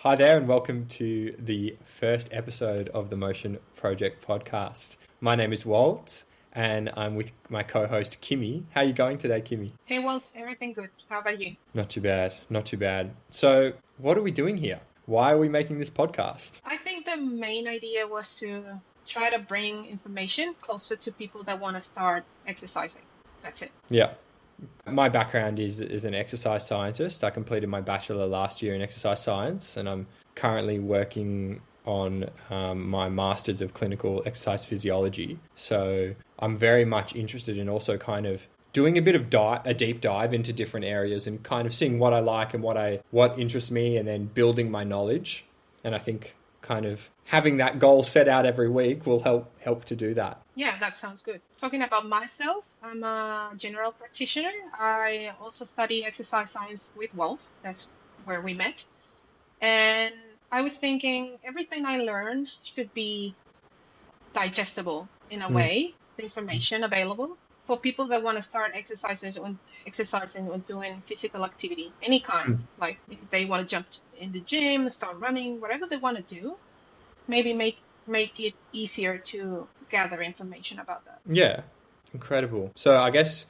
Hi there, and welcome to the first episode of the Motion Project podcast. My name is Walt, and I'm with my co-host Kimmy. How are you going today, Kimmy? Hey, Walt, everything good. How about you? Not too bad, not too bad. So, what are we doing here? Why are we making this podcast? I think the main idea was to try to bring information closer to people that want to start exercising. That's it. Yeah. My background is an exercise scientist. I completed my bachelor last year in exercise science, and I'm currently working on my master's of clinical exercise physiology. So I'm very much interested in also kind of doing a bit of a deep dive into different areas and kind of seeing what I like and what interests me, and then building my knowledge. And I think kind of having that goal set out every week will help to do that. Yeah, that sounds good. Talking about myself, I'm a general practitioner. I also study exercise science with Walt. That's where we met. And I was thinking everything I learned should be digestible in a way, the information available for people that want to start exercising or doing physical activity, any kind. Like if they want to jump in the gym, start running, whatever they want to do, maybe make it easier to gather information about that. Yeah, incredible. So I guess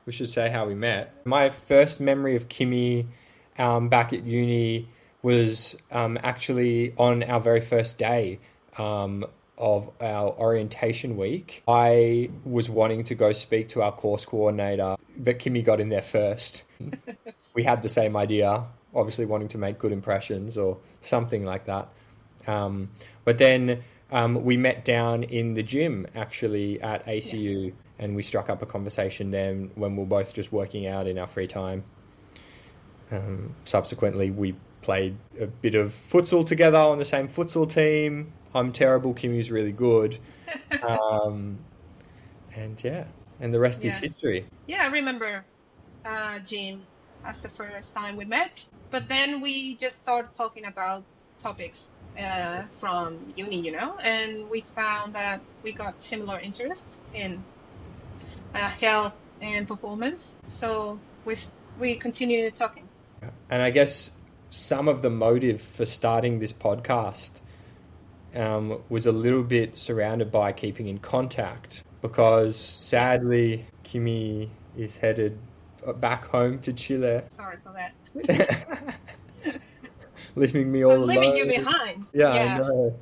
we should say how we met. My first memory of Kimmy back at uni was actually on our very first day of our orientation week. I was wanting to go speak to our course coordinator, but Kimmy got in there first. We had the same idea, obviously wanting to make good impressions or something like that. But then we met down in the gym actually at ACU, and we struck up a conversation then when we were both just working out in our free time. Subsequently, we played a bit of futsal together on the same futsal team. I'm terrible, Kimmy's really good. And the rest is history. Yeah, I remember gym as the first time we met. But then we just started talking about topics from uni, and we found that we got similar interest in health and performance. So we continued talking. And I guess some of the motive for starting this podcast was a little bit surrounded by keeping in contact, because sadly Kimmy is headed back home to Chile. Sorry for that. Leaving me all alone. Leaving you behind. Yeah, I know.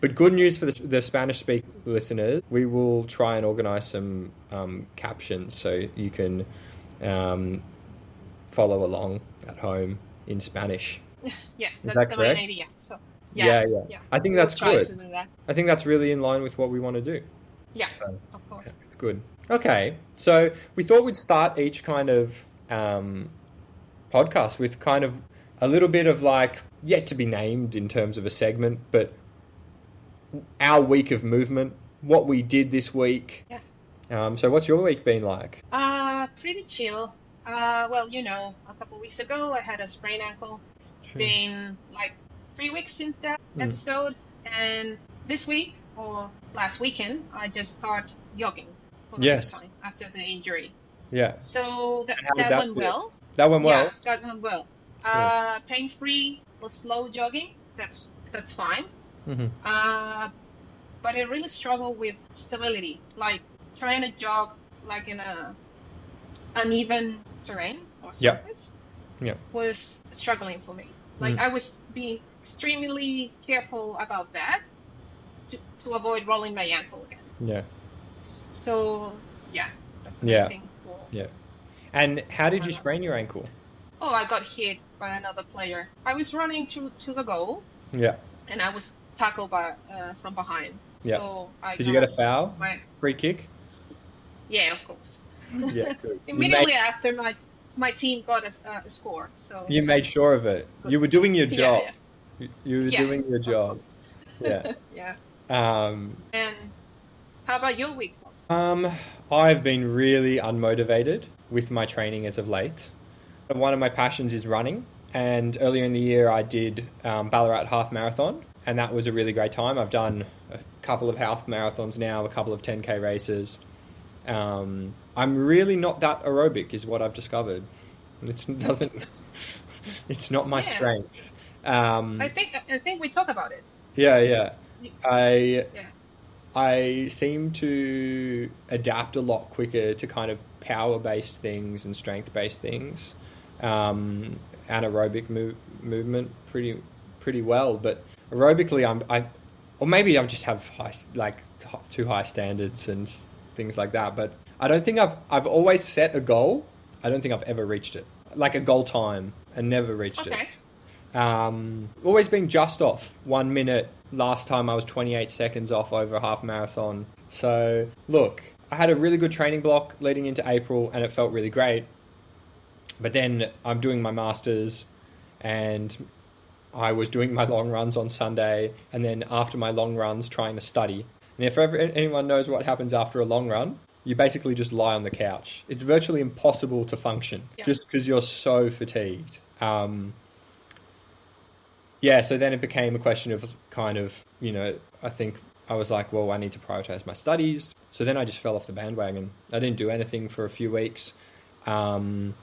But good news for the Spanish-speaking listeners. We will try and organise some captions so you can follow along at home in Spanish. Yeah, that's the main idea. So yeah. I think that's good. That. I think that's really in line with what we want to do. Yeah, so, of course. Good. Okay, so we thought we'd start each kind of podcast with kind of a little bit of like yet to be named in terms of a segment, but our week of movement, what we did this week. Yeah. So what's your week been like? Pretty chill. Well, a couple of weeks ago I had a sprained ankle. It's been like 3 weeks since that episode, and this week or last weekend I just started jogging for the first time after the injury. Yeah. So that went well. That went well. Yeah, that went well. Pain-free or slow jogging, that's fine. Mm-hmm. But I really struggle with stability, like trying to jog like in a uneven terrain or surface. Was struggling for me. Like I was being extremely careful about that to avoid rolling my ankle again. Yeah. So that's another thing. And how did you sprain your ankle? Oh, I got hit by another player. I was running to the goal. Yeah. And I was tackled from behind. Yeah. So did you get a foul? Free kick? Yeah, of course. Yeah, good. Immediately after my team got a score. So you made sure of it. You were doing your job. Yeah. You were doing your job. Yeah. Yeah. And how about your week? I've been really unmotivated with my training as of late. One of my passions is running, and earlier in the year I did Ballarat half marathon, and that was a really great time. I've done a couple of half marathons now, a couple of 10K races. I'm really not that aerobic, is what I've discovered. It's not my strength. I think we talked about it. Yeah. I Yeah. I seem to adapt a lot quicker to kind of power-based things and strength-based things, anaerobic movement pretty well. But aerobically, or maybe I just have too high standards and things like that. But I don't think I've always set a goal. I don't think I've ever reached it, like a goal time, and never reached it. Okay. Always been just off 1 minute. Last time I was 28 seconds off over a half marathon. So look, I had a really good training block leading into April and it felt really great. But then I'm doing my masters and I was doing my long runs on Sunday, and then after my long runs trying to study. And if anyone knows what happens after a long run, you basically just lie on the couch. It's virtually impossible to function just because you're so fatigued. Yeah, so then it became a question of kind of, I think I was like, well, I need to prioritize my studies. So then I just fell off the bandwagon. I didn't do anything for a few weeks. And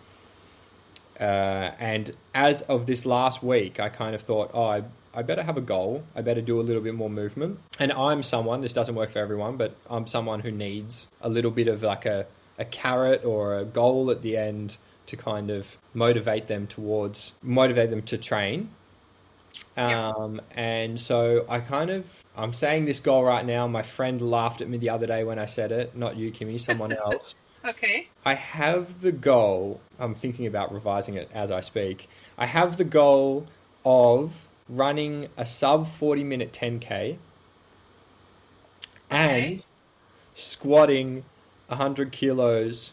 as of this last week, I kind of thought, I better have a goal. I better do a little bit more movement. And I'm someone, this doesn't work for everyone, but I'm someone who needs a little bit of like a carrot or a goal at the end to kind of motivate them to train. And so I'm saying this goal right now. My friend laughed at me the other day when I said it, not you, Kimmy, someone else. Okay. I have the goal, I'm thinking about revising it as I speak. I have the goal of running a sub 40-minute 10K and squatting 100 kilos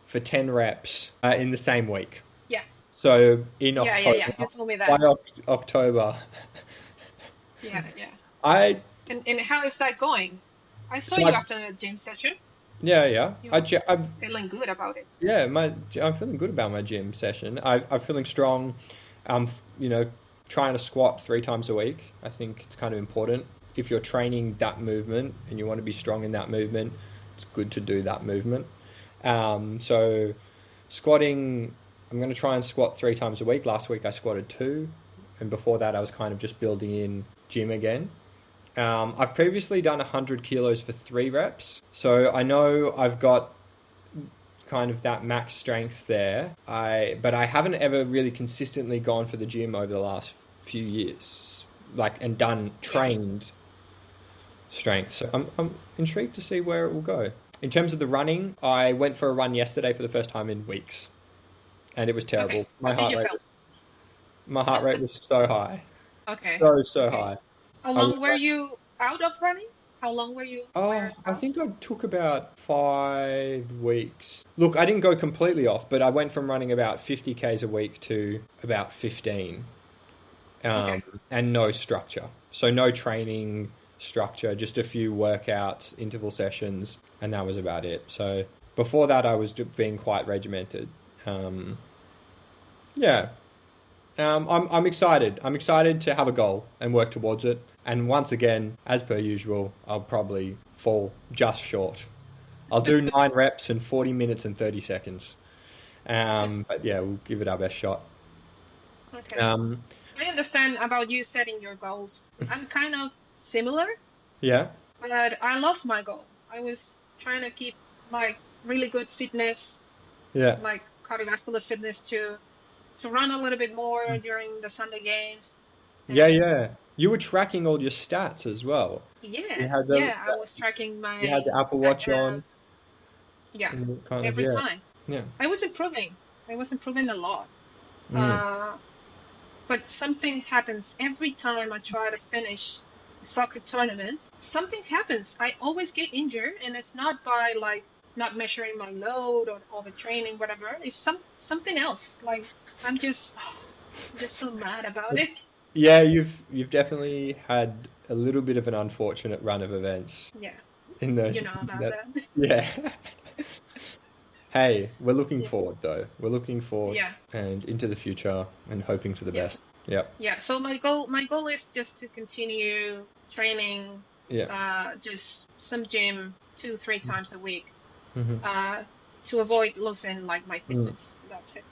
for 10 reps in the same week. Yeah. So in October, you told me that. by October. Yeah. And how is that going? I saw you after the gym session. Yeah. I'm feeling good about it. Yeah, I'm feeling good about my gym session. I'm feeling strong. I'm, trying to squat 3 times a week. I think it's kind of important. If you're training that movement and you want to be strong in that movement, it's good to do that movement. So squatting, I'm going to try and squat 3 times a week. Last week I squatted 2. And before that I was kind of just building in gym again. I've previously done 100 kilos for 3 reps. So I know I've got kind of that max strength there. But I haven't ever really consistently gone for the gym over the last few years, and trained strength. So I'm intrigued to see where it will go. In terms of the running, I went for a run yesterday for the first time in weeks. And it was terrible. Okay. My heart rate was so high. Okay. So high. How long were you out of running? How long were you? I think I took about 5 weeks. Look, I didn't go completely off, but I went from running about 50 Ks a week to about 15. And no structure. So no training structure, just a few workouts, interval sessions, and that was about it. So before that, I was being quite regimented. I'm excited. I'm excited to have a goal and work towards it. And once again, as per usual, I'll probably fall just short. I'll do 9 reps in 40 minutes and 30 seconds. But yeah, we'll give it our best shot. Okay. I understand about you setting your goals. I'm kind of similar. Yeah. But I lost my goal. I was trying to keep really good fitness. Yeah. Like cardiovascular fitness to run a little bit more during the Sunday games. Yeah. You were tracking all your stats as well. Yeah. I was tracking my. You had the Apple Watch on. Yeah. Every time. Yeah. I was improving a lot. But something happens every time I try to finish the soccer tournament. Something happens. I always get injured, and it's not by not measuring my load or overtraining, whatever. It's something else. I'm just so mad about it. Yeah, you've definitely had a little bit of an unfortunate run of events. Yeah. In those. You know about that. Yeah. Hey, we're looking forward though. We're looking forward and into the future and hoping for the best. Yeah. Yeah. So my goal is just to continue training. Yeah. Just some gym 2-3 times a week. Mm-hmm. To avoid losing my fitness. That's it.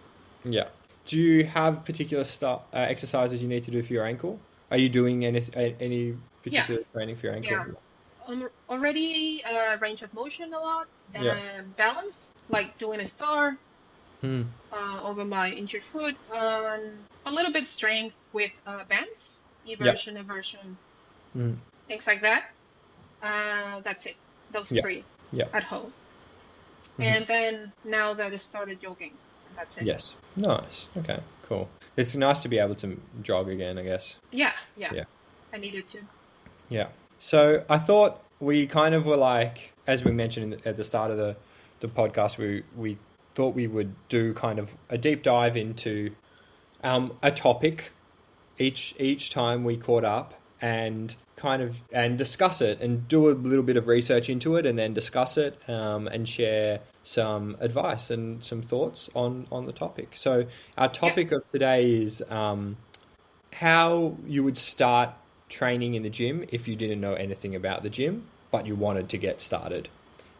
Yeah. do you have particular exercises you need to do for your ankle? Are you doing any Yeah, particular training for your yeah. ankle? Already range of motion a lot, Yeah. balance, like doing a star Hmm. over my injured foot, a little bit strength with bands, Yeah. eversion, inversion, Hmm. things like that. That's it. Those Yeah. three Yeah. at home. Hmm. And then now that I started jogging, and that's it. Yes. Nice. Okay. Cool. It's nice to be able to jog again, I guess. Yeah, yeah. Yeah. I needed to. Yeah. So I thought we kind of were like, as we mentioned at the start of the podcast, we thought we would do kind of a deep dive into a topic each time we caught up and discuss it and do a little bit of research into it and then discuss it and share some advice and some thoughts on the topic. So our topic of today is how you would start training in the gym if you didn't know anything about the gym, but you wanted to get started.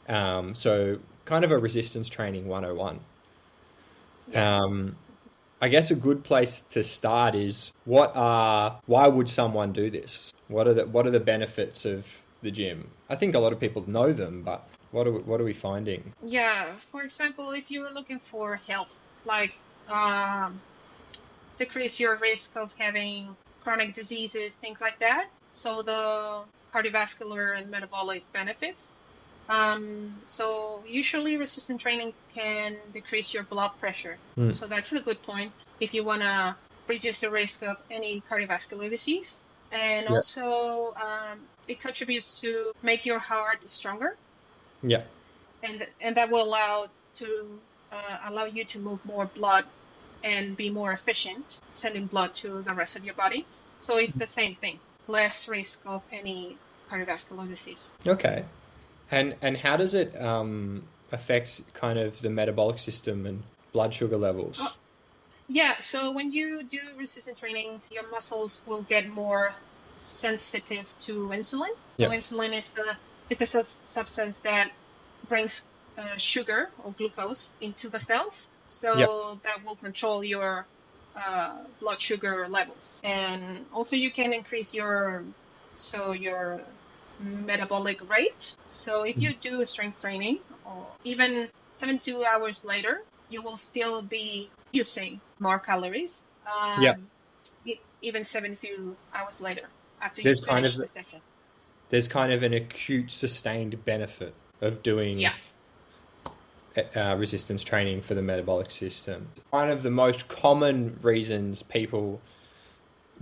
So kind of a resistance training 101. I guess a good place to start is why would someone do this? What are the benefits of the gym? I think a lot of people know them, but what are we finding? Yeah, for example, if you're looking for health, like decrease your risk of having chronic diseases, things like that. So the cardiovascular and metabolic benefits. So usually resistance training can decrease your blood pressure. So that's a good point if you want to reduce the risk of any cardiovascular disease. And also it contributes to make your heart stronger. Yeah. And that will allow you to move more blood and be more efficient sending blood to the rest of your body. So it's the same thing, less risk of any cardiovascular disease. Okay. And how does it affect kind of the metabolic system and blood sugar levels? Yeah, so when you do resistance training, your muscles will get more sensitive to insulin. So insulin is a substance that brings sugar or glucose into the cells. So that will control your blood sugar levels. And also you can increase your metabolic rate. So if you do strength training, or even 72 hours later, you will still be using more calories. Even 72 hours later after you finish the session. There's kind of an acute sustained benefit of doing resistance training for the metabolic system. One of the most common reasons people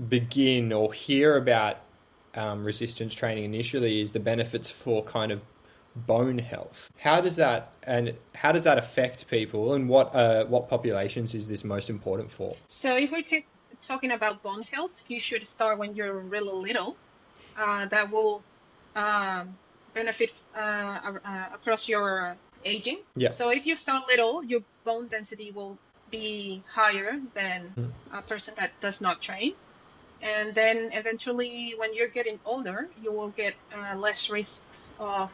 begin or hear about resistance training initially is the benefits for kind of bone health. How does that affect people, and what populations is this most important for? So if we're talking about bone health, you should start when you're really little. That will benefit across your aging. So if you start little, your bone density will be higher than a person that does not train. And then eventually, when you're getting older, you will get less risks of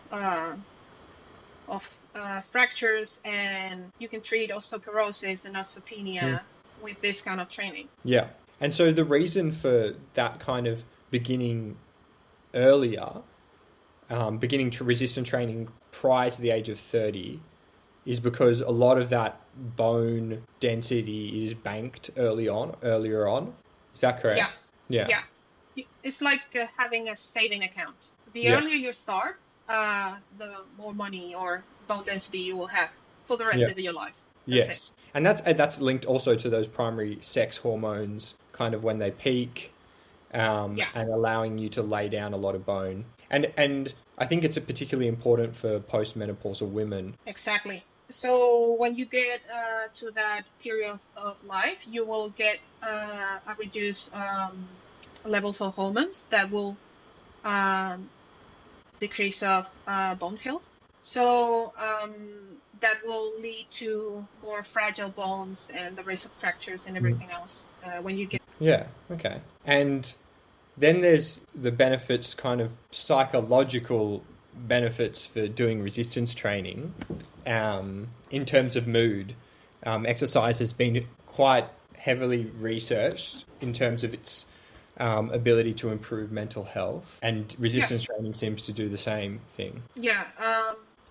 fractures, and you can treat osteoporosis and osteopenia with this kind of training. Yeah. And so the reason for that kind of beginning earlier, beginning to resistance training prior to the age of 30, is because a lot of that bone density is banked earlier on. Is that correct? Yeah. It's like having a saving account. The earlier you start, the more money or bone density you will have for the rest of your life. That's it. And that's linked also to those primary sex hormones, kind of when they peak, and allowing you to lay down a lot of bone. And I think it's particularly important for postmenopausal women. Exactly. So when you get to that period of life, you will get a reduced levels of hormones that will decrease of bone health. So that will lead to more fragile bones and the risk of fractures and everything else when you get. Yeah. Okay. And then there's the benefits, kind of psychological benefits for doing resistance training in terms of mood. Exercise has been quite heavily researched in terms of its ability to improve mental health, and resistance training seems to do the same thing. Yeah,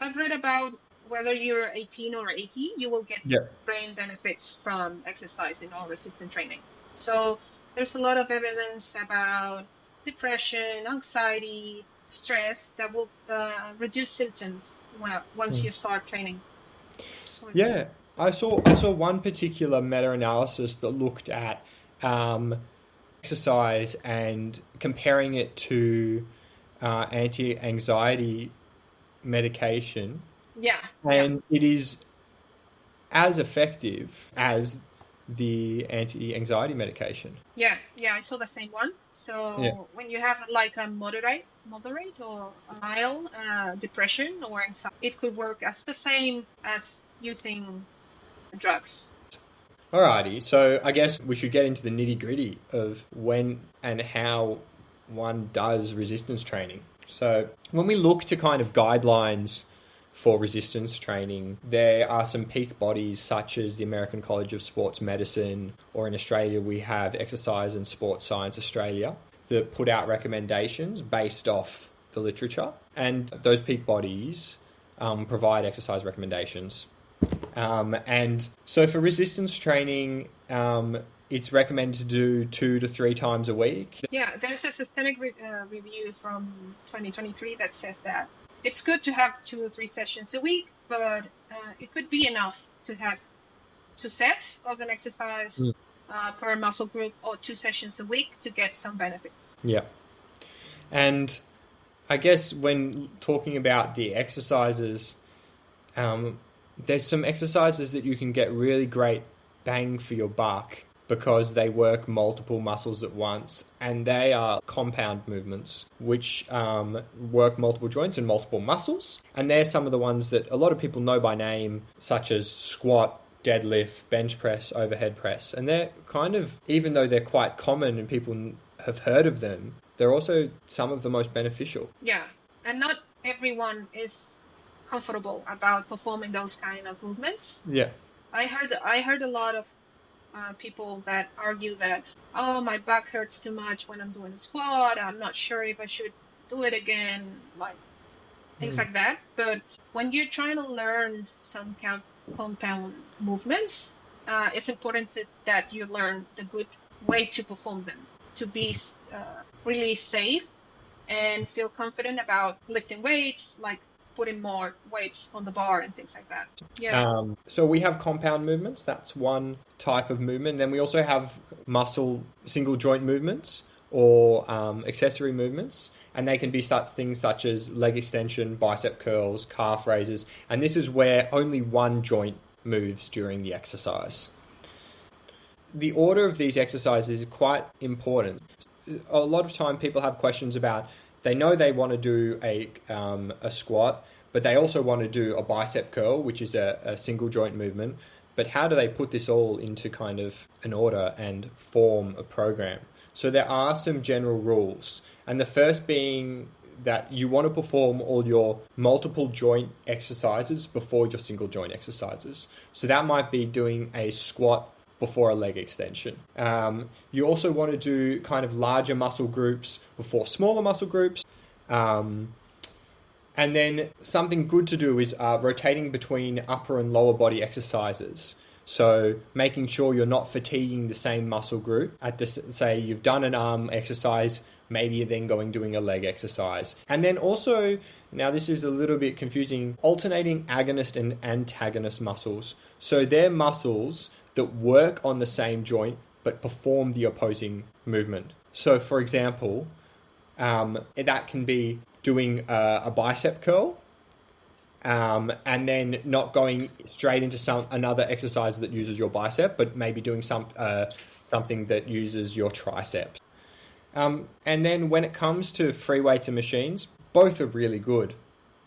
I've read about whether you're 18 or 80, you will get brain benefits from exercising or resistance training. So there's a lot of evidence about depression, anxiety, stress that will reduce symptoms once you start training. So I saw one particular meta-analysis that looked at exercise and comparing it to anti-anxiety medication. And it is as effective as the anti-anxiety medication. Yeah, I saw the same one. So when you have like a moderate or a mild depression or anxiety, it could work as the same as using drugs. Alrighty, so I guess we should get into the nitty-gritty of when and how one does resistance training. So when we look to kind of guidelines for resistance training, there are some peak bodies such as the American College of Sports Medicine, or in Australia we have Exercise and Sports Science Australia, that put out recommendations based off the literature. And those peak bodies provide exercise recommendations. And so for resistance training, it's recommended to do 2 to 3 times a week. Yeah, there's a systemic review from 2023 that says that it's good to have 2 or 3 sessions a week, but it could be enough to have 2 sets of an exercise per muscle group, or 2 sessions a week to get some benefits. Yeah. And I guess when talking about the exercises, there's some exercises that you can get really great bang for your buck because they work multiple muscles at once, and they are compound movements which work multiple joints and multiple muscles. And they're some of the ones that a lot of people know by name, such as squat, deadlift, bench press, overhead press. And they're kind of, even though they're quite common and people have heard of them, they're also some of the most beneficial. Yeah, and not everyone is comfortable about performing those kind of movements. Yeah, I heard a lot of people that argue that, oh, my back hurts too much when I'm doing a squat, I'm not sure if I should do it again, like things like that. But when you're trying to learn some compound movements, it's important that you learn the good way to perform them, to be really safe and feel confident about lifting weights, like putting more weights on the bar and things like that. Yeah. So we have compound movements. That's one type of movement. Then we also have muscle single joint movements, or accessory movements. And they can be such things such as leg extension, bicep curls, calf raises. And this is where only one joint moves during the exercise. The order of these exercises is quite important. A lot of time people have questions about, they know they want to do a squat, but they also want to do a bicep curl, which is a single joint movement. But how do they put this all into kind of an order and form a program? So there are some general rules. And the first being that you want to perform all your multiple joint exercises before your single joint exercises. So that might be doing a squat before a leg extension. You also want to do kind of larger muscle groups before smaller muscle groups. And then something good to do is rotating between upper and lower body exercises. So making sure you're not fatiguing the same muscle group. Say you've done an arm exercise, maybe you're then doing a leg exercise. And then also, now this is a little bit confusing, alternating agonist and antagonist muscles. So they're muscles that work on the same joint but perform the opposing movement. So for example, that can be doing a bicep curl, and then not going straight into another exercise that uses your bicep, but maybe doing something that uses your triceps. And then when it comes to free weights and machines, both are really good.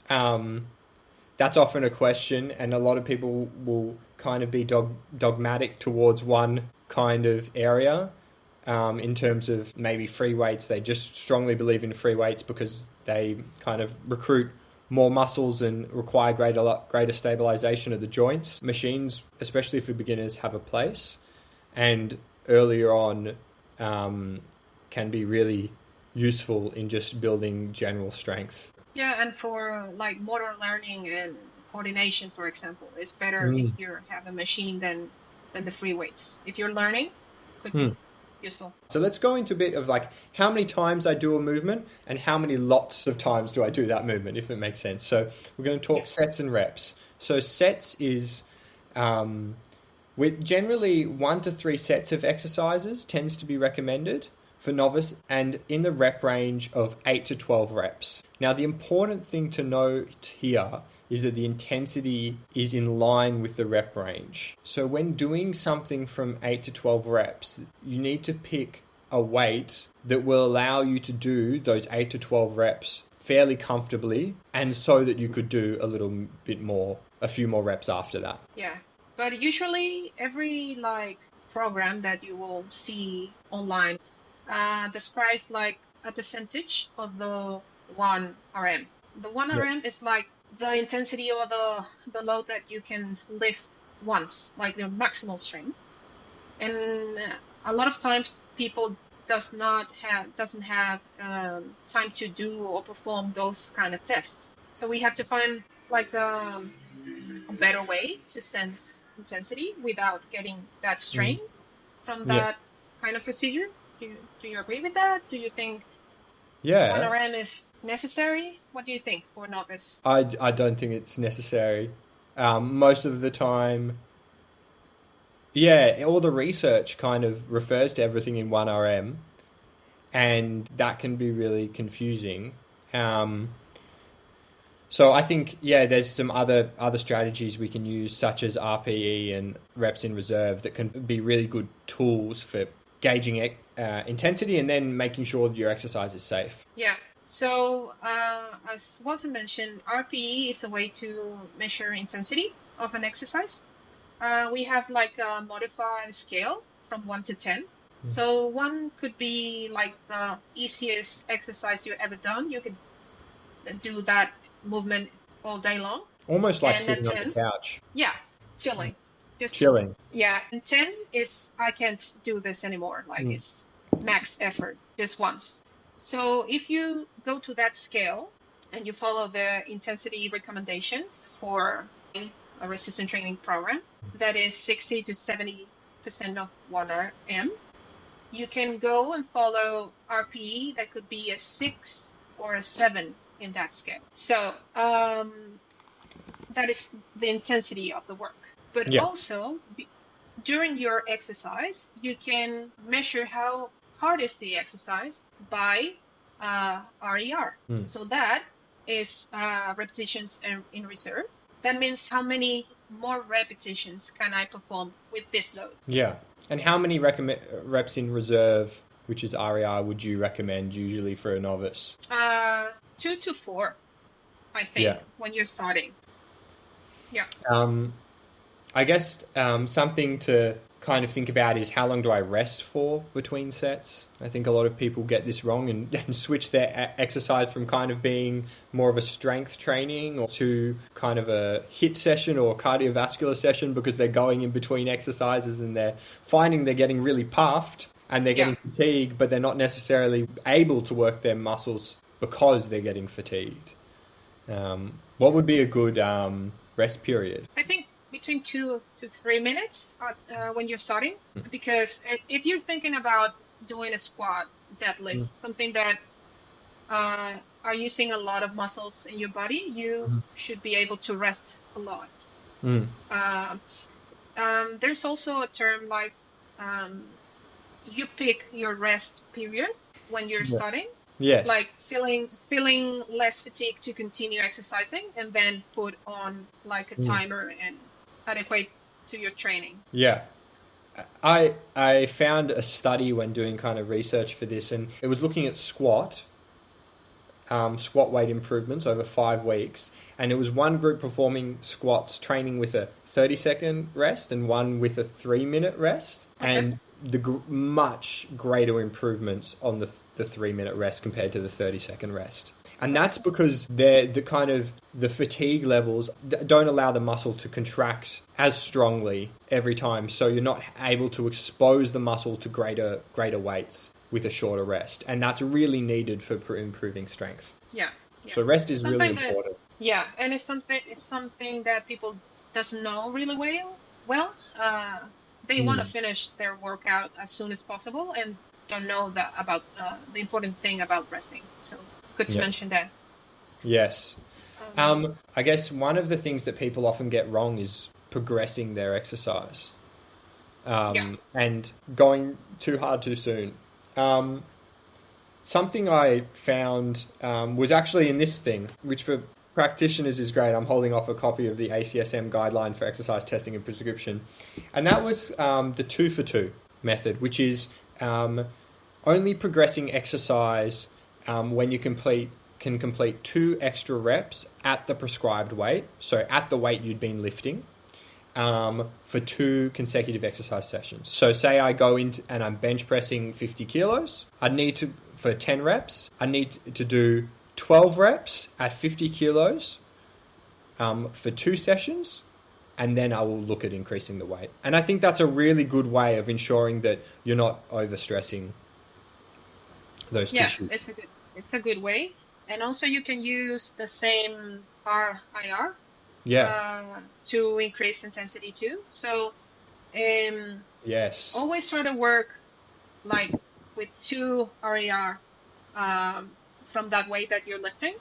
That's often a question, and a lot of people will kind of be dogmatic towards one kind of area. In terms of maybe free weights, they just strongly believe in free weights because they kind of recruit more muscles and require greater stabilization of the joints. Machines, especially for beginners, have a place. and earlier on can be really useful in just building general strength. Yeah, and for like motor learning and coordination, for example, it's better if you have a machine than the free weights. If you're learning, could be useful. So let's go into a bit of like how many times I do a movement and how many lots of times do I do that movement, if it makes sense. So we're going to talk sets and reps. So sets is with generally 1 to 3 sets of exercises tends to be recommended for novice, and in the rep range of 8 to 12 reps. Now, the important thing to note here is that the intensity is in line with the rep range. So when doing something from 8 to 12 reps, you need to pick a weight that will allow you to do those 8 to 12 reps fairly comfortably, and so that you could do a little bit more, a few more reps after that. Yeah, but usually every like program that you will see online describes like a percentage of the 1 RM. The 1 RM is like the intensity or the load that you can lift once, like the maximal strength. And a lot of times people doesn't have time to do or perform those kind of tests. So we have to find like a better way to sense intensity without getting that strain from that kind of procedure. Do you agree with that? Do you think 1 RM is necessary? What do you think for novice? I don't think it's necessary. Most of the time, all the research kind of refers to everything in 1 RM, and that can be really confusing. So I think, there's some other strategies we can use, such as RPE and reps in reserve, that can be really good tools for gauging intensity and then making sure that your exercise is safe. Yeah. So as Walter mentioned, RPE is a way to measure intensity of an exercise. We have like a modified scale from 1 to 10. So 1 could be like the easiest exercise you've ever done. You could do that movement all day long. Almost like sitting on the couch. Yeah, chilling. Just chilling. Yeah, and 10 is I can't do this anymore. Like it's max effort just once. So if you go to that scale and you follow the intensity recommendations for a resistance training program, that is 60 to 70% of 1 RM, you can go and follow RPE that could be a 6 or a 7 in that scale. So that is the intensity of the work. But also, during your exercise, you can measure how hard is the exercise by RIR. So that is repetitions in reserve. That means how many more repetitions can I perform with this load? Yeah. And how many reps in reserve, which is RIR, would you recommend usually for a novice? 2 to 4, I think, when you're starting. Yeah. I guess something to kind of think about is how long do I rest for between sets? I think a lot of people get this wrong and switch their exercise from kind of being more of a strength training or to kind of a HIIT session or cardiovascular session because they're going in between exercises and they're finding they're getting really puffed and they're getting fatigued, but they're not necessarily able to work their muscles because they're getting fatigued. What would be a good rest period? I think between 2 to 3 minutes when you're starting, because if you're thinking about doing a squat, deadlift, something that are using a lot of muscles in your body, you should be able to rest a lot. There's also a term like you pick your rest period when you're starting. Yes. Like feeling less fatigued to continue exercising and then put on like a timer and adequate to your training. Yeah. I found a study when doing kind of research for this, and it was looking at squat weight improvements over 5 weeks. And it was one group performing squats training with a 30-second rest and one with a 3-minute rest. Okay. And the much greater improvements on the 3-minute rest compared to the 30-second rest. And that's because the fatigue levels don't allow the muscle to contract as strongly every time. So you're not able to expose the muscle to greater weights with a shorter rest. And that's really needed for improving strength. Yeah. So rest is really important. And it's something that people doesn't know really well. They want to finish their workout as soon as possible and don't know about the important thing about resting. So good to mention that. Yes. I guess one of the things that people often get wrong is progressing their exercise and going too hard too soon. Something I found was actually in this thing, which for practitioners is great. I'm holding up a copy of the ACSM guideline for exercise testing and prescription. And that was the 2 for 2 method, which is only progressing exercise when you can complete 2 extra reps at the prescribed weight, so at the weight you'd been lifting, for 2 consecutive exercise sessions. So say I go in and I'm bench pressing 50 kilos, for 10 reps, I need to do 12 reps at 50 kilos for 2 sessions, and then I will look at increasing the weight. And I think that's a really good way of ensuring that you're not overstressing those tissues. It's a good way. And also you can use the same RIR to increase intensity too. So always try to work like with 2 RIR from that weight that you're lifting.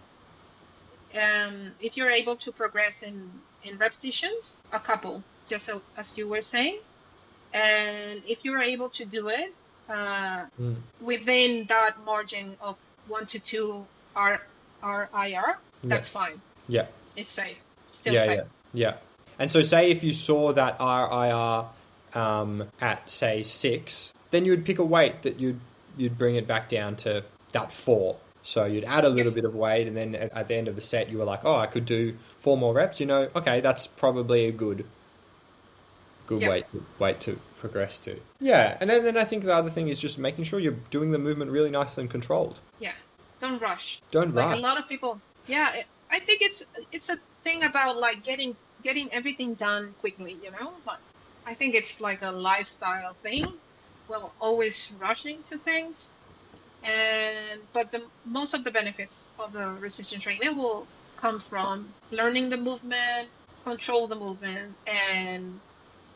If you're able to progress in repetitions, a couple, just as you were saying. And if you're able to do it within that margin of 1 to 2 RIR, that's fine. Yeah. It's safe. Still safe. Yeah. And so say if you saw that RIR at, say, 6, then you would pick a weight that you'd bring it back down to that 4. So you'd add a little bit of weight, and then at the end of the set, you were like, oh, I could do 4 more reps. Okay, that's probably a good weight to progress to. Yeah, and then I think the other thing is just making sure you're doing the movement really nicely and controlled. Yeah, don't rush. Don't rush. Like a lot of people, I think it's a thing about like getting everything done quickly, Like, I think it's like a lifestyle thing. Well, always rushing to things. But most of the benefits of the resistance training will come from learning the movement, control the movement, and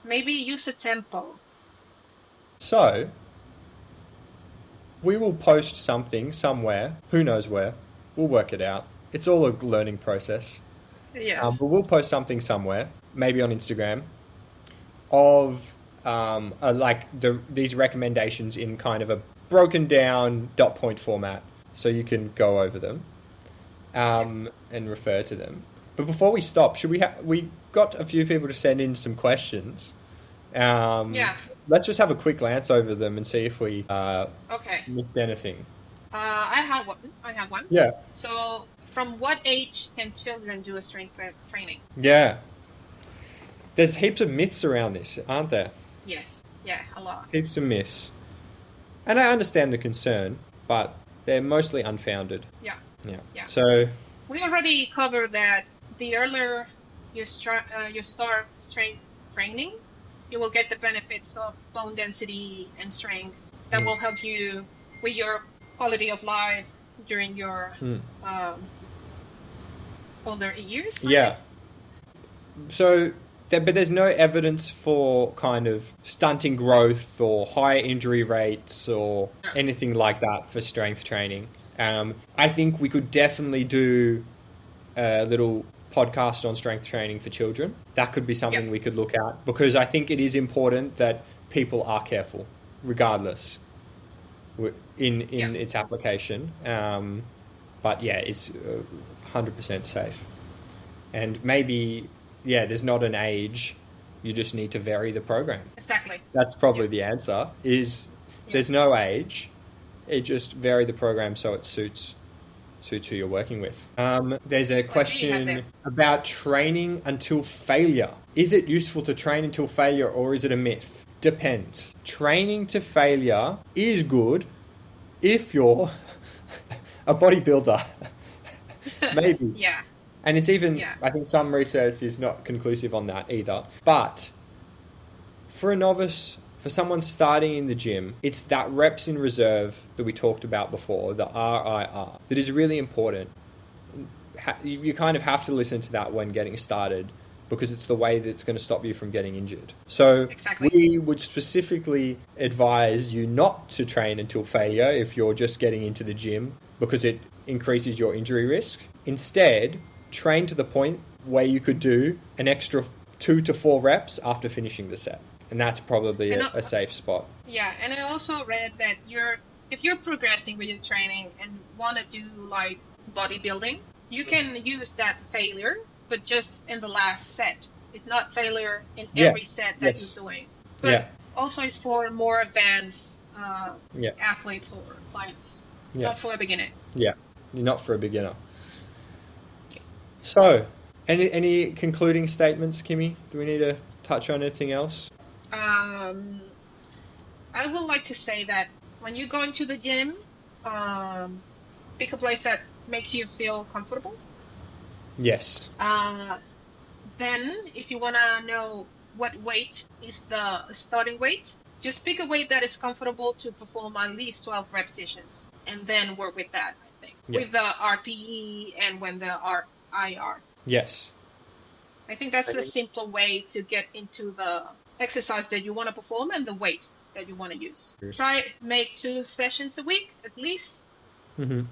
maybe use a tempo. So, we will post something somewhere, who knows where, we'll work it out. It's all a learning process. Yeah. But we'll post something somewhere, maybe on Instagram, of these recommendations in kind of a broken down dot point format, so you can go over them and refer to them. But before we stop, we got a few people to send in some questions. Let's just have a quick glance over them and see if we missed anything. I have one. Yeah. So, from what age can children do a strength training? Yeah. There's heaps of myths around this, aren't there? Yes. Yeah, a lot. Heaps of myths. And I understand the concern, but they're mostly unfounded. Yeah. So we already covered that the earlier you start strength training, you will get the benefits of bone density and strength that will help you with your quality of life during your older years. Yeah. So, but there's no evidence for kind of stunting growth or higher injury rates or anything like that for strength training. I think we could definitely do a little podcast on strength training for children. That could be something we could look at, because I think it is important that people are careful, regardless, in its application. But yeah, it's 100% safe. And maybe, there's not an age. You just need to vary the program. Exactly. That's probably the answer, is there's no age. It just vary the program so it suits who you're working with. There's a question about training until failure. Is it useful to train until failure, or is it a myth? Depends. Training to failure is good if you're a bodybuilder Maybe. Yeah, And it's even, yeah, I think some research is not conclusive on that either. But for a novice, for someone starting in the gym, it's that reps in reserve that we talked about before, the RIR, that is really important. You kind of have to listen to that when getting started because it's the way that's going to stop you from getting injured. So exactly. we would specifically advise you not to train until failure if you're just getting into the gym because it increases your injury risk. Instead, train to the point where you could do an extra 2 to 4 reps after finishing the set. And that's probably And a safe spot. yeah, and I also read that if you're progressing with your training and want to do like bodybuilding, you can use that failure, but just in the last set. It's not failure in Yeah. every set that Yes. you're doing. But Yeah. also it's for more advanced Yeah. athletes or clients, Yeah. not for a beginner. Yeah. You're not for a beginner. So, any concluding statements, Kimmy? Do we need to touch on anything else? I would like to say that when you go into the gym, pick a place that makes you feel comfortable. Yes. Then, if you want to know what weight is the starting weight, just pick a weight that is comfortable to perform at least 12 repetitions, and then work with that, I think, with the RPE and when the RIR. Yes. I think that's the simpler way to get into the exercise that you want to perform and the weight that you want to use. Try make 2 sessions a week at least. Mm-hmm.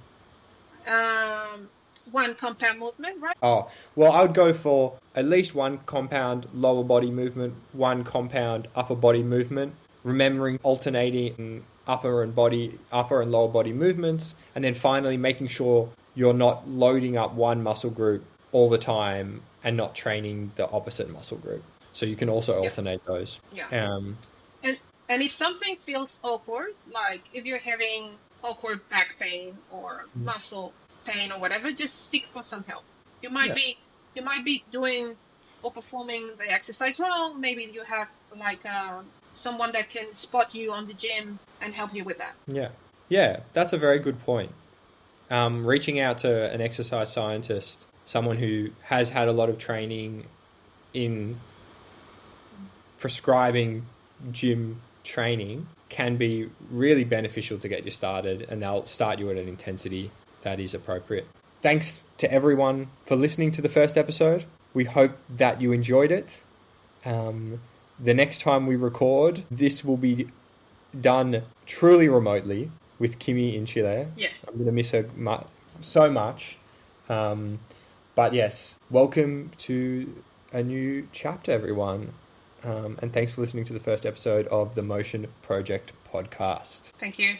1 compound movement, right? Oh, well, I would go for at least 1 compound lower body movement, 1 compound upper body movement, remembering alternating upper and lower body movements, and then finally making sure you're not loading up one muscle group all the time and not training the opposite muscle group. So you can also alternate those. Yeah. And if something feels awkward, like if you're having awkward back pain or muscle pain or whatever, just seek for some help. You might be doing or performing the exercise wrong. Maybe you have like someone that can spot you on the gym and help you with that. Yeah, that's a very good point. Reaching out to an exercise scientist, someone who has had a lot of training in prescribing gym training can be really beneficial to get you started, and they'll start you at an intensity that is appropriate. Thanks to everyone for listening to the first episode. We hope that you enjoyed it. The next time we record, this will be done truly remotely with Kimmy in Chile. Yeah. I'm going to miss her so much. But yes, welcome to a new chapter, everyone. And thanks for listening to the first episode of the Motion Project podcast. Thank you.